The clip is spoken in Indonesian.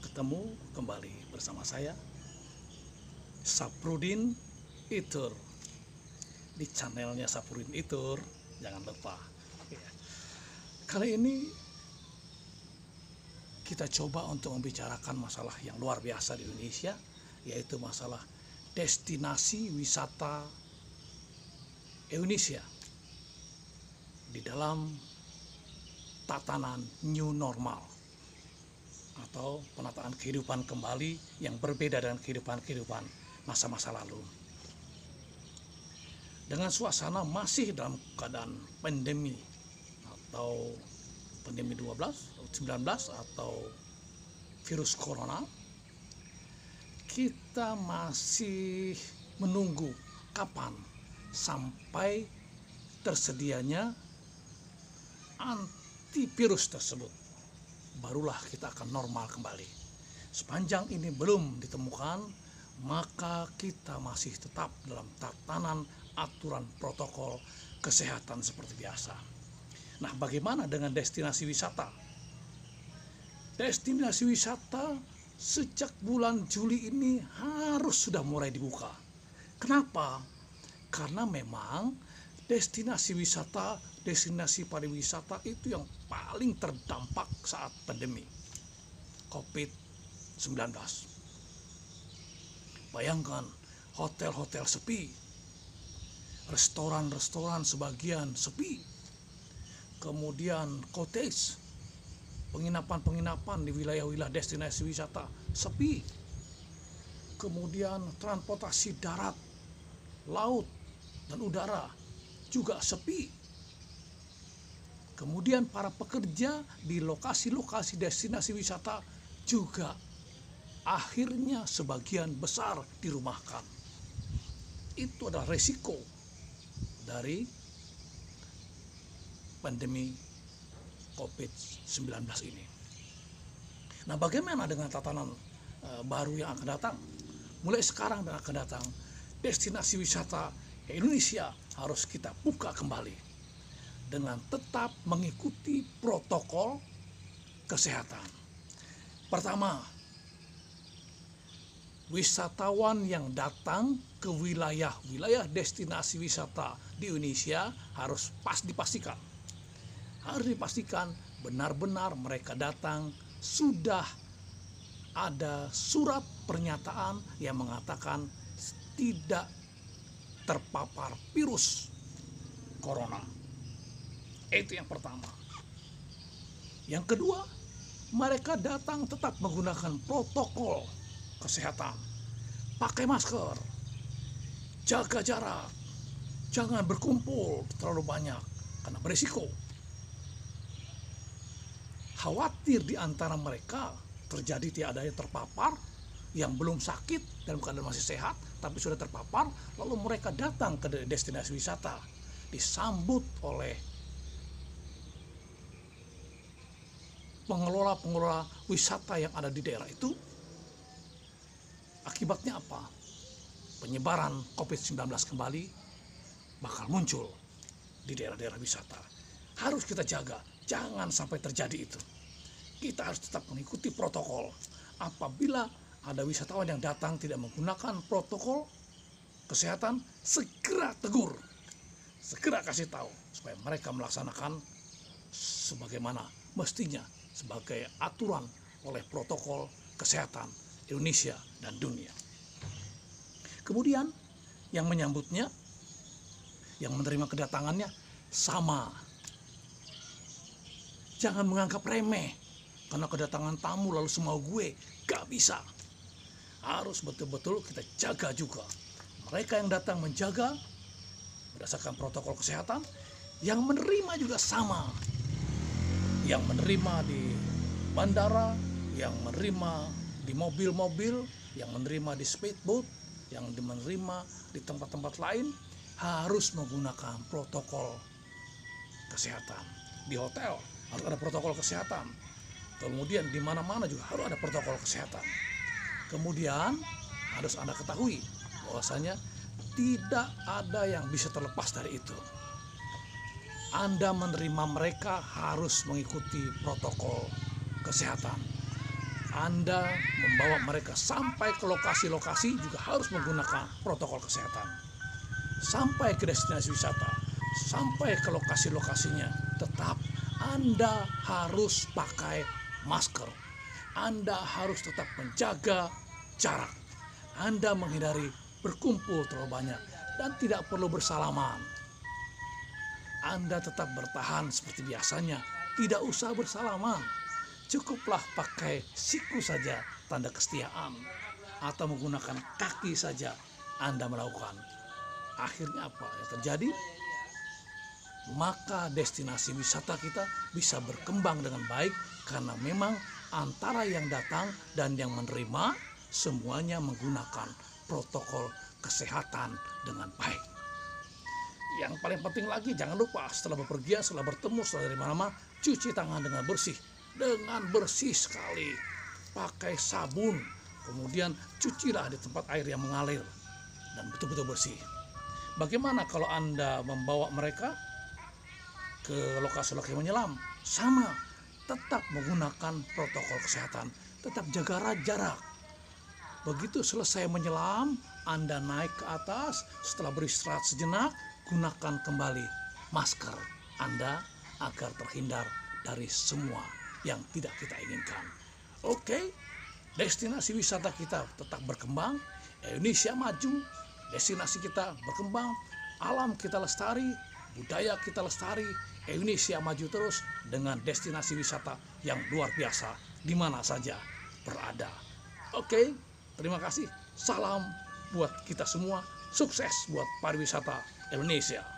Ketemu kembali bersama saya Saprudin Itur di channelnya Saprudin Itur. Jangan lupa ya. Kali ini kita coba untuk membicarakan masalah yang luar biasa di Indonesia, yaitu masalah destinasi wisata Indonesia di dalam tatanan new normal atau penataan kehidupan kembali yang berbeda dengan kehidupan masa-masa lalu. Dengan suasana masih dalam keadaan pandemi atau pandemi 19 atau virus corona, kita masih menunggu kapan sampai tersedianya antivirus tersebut, barulah kita akan normal kembali. Sepanjang ini belum ditemukan, maka kita masih tetap dalam tatanan aturan protokol kesehatan seperti biasa. Nah, bagaimana dengan destinasi wisata? Destinasi wisata sejak bulan Juli ini harus sudah mulai dibuka. Kenapa? Karena memang destinasi wisata, destinasi pariwisata itu yang paling terdampak saat pandemi COVID-19. Bayangkan, hotel-hotel sepi, restoran-restoran sebagian sepi, kemudian cottage, penginapan-penginapan di wilayah-wilayah destinasi wisata sepi, kemudian transportasi darat, laut, dan udara juga sepi. Kemudian para pekerja di lokasi-lokasi destinasi wisata juga akhirnya sebagian besar dirumahkan. Itu adalah resiko dari pandemi COVID-19 ini. Nah, bagaimana dengan tatanan baru yang akan datang? Mulai sekarang dan akan datang, destinasi wisata Indonesia harus kita buka kembali dengan tetap mengikuti protokol kesehatan. Pertama, wisatawan yang datang ke wilayah-wilayah destinasi wisata di Indonesia harus dipastikan benar-benar mereka datang sudah ada surat pernyataan yang mengatakan tidak terpapar virus corona. Itu yang pertama. Yang kedua, mereka datang tetap menggunakan protokol kesehatan. Pakai masker, jaga jarak, jangan berkumpul terlalu banyak karena berisiko. Khawatir di antara mereka terjadi tidak ada yang terpapar, yang belum sakit dalam keadaan masih sehat tapi sudah terpapar, lalu mereka datang ke destinasi wisata, disambut oleh pengelola wisata yang ada di daerah itu. Akibatnya apa? Penyebaran COVID-19 kembali bakal muncul di daerah-daerah wisata. Harus kita jaga, jangan sampai terjadi itu. Kita harus tetap mengikuti protokol. Apabila ada wisatawan yang datang tidak menggunakan protokol kesehatan, segera tegur, segera kasih tahu supaya mereka melaksanakan sebagaimana mestinya sebagai aturan oleh protokol kesehatan Indonesia dan dunia. Kemudian yang menyambutnya, yang menerima kedatangannya sama. Jangan menganggap remeh karena kedatangan tamu lalu semua gue, gak bisa. Harus betul-betul kita jaga juga. Mereka yang datang menjaga berdasarkan protokol kesehatan, yang menerima juga sama. Yang menerima di bandara, yang menerima di mobil-mobil, yang menerima di speedboat, yang menerima di tempat-tempat lain harus menggunakan protokol kesehatan. Di hotel harus ada protokol kesehatan. Kemudian di mana-mana juga harus ada protokol kesehatan. Kemudian harus Anda ketahui bahwasanya tidak ada yang bisa terlepas dari itu. Anda menerima mereka harus mengikuti protokol kesehatan. Anda membawa mereka sampai ke lokasi-lokasi juga harus menggunakan protokol kesehatan. Sampai ke destinasi wisata, sampai ke lokasi-lokasinya, tetap Anda harus pakai masker. Anda harus tetap menjaga jarak. Anda menghindari berkumpul terlalu banyak dan tidak perlu bersalaman. Anda tetap bertahan seperti biasanya, tidak usah bersalaman. Cukuplah pakai siku saja tanda kesetiaan atau menggunakan kaki saja Anda melakukan. Akhirnya apa yang terjadi? Maka destinasi wisata kita bisa berkembang dengan baik karena memang antara yang datang dan yang menerima semuanya menggunakan protokol kesehatan dengan baik. Yang paling penting lagi, jangan lupa setelah bepergian, setelah bertemu, setelah dari mana-mana, cuci tangan dengan bersih. Dengan bersih sekali. Pakai sabun. Kemudian cucilah di tempat air yang mengalir. Dan betul-betul bersih. Bagaimana kalau Anda membawa mereka ke lokasi-lokasi menyelam? Sama. Tetap menggunakan protokol kesehatan. Tetap jaga jarak. Begitu selesai menyelam, Anda naik ke atas. Setelah beristirahat sejenak, gunakan kembali masker Anda agar terhindar dari semua yang tidak kita inginkan. Oke, destinasi wisata kita tetap berkembang, Indonesia maju, destinasi kita berkembang, alam kita lestari, budaya kita lestari, Indonesia maju terus dengan destinasi wisata yang luar biasa di mana saja berada. Oke, terima kasih. Salam buat kita semua. Sukses buat pariwisata Indonesia.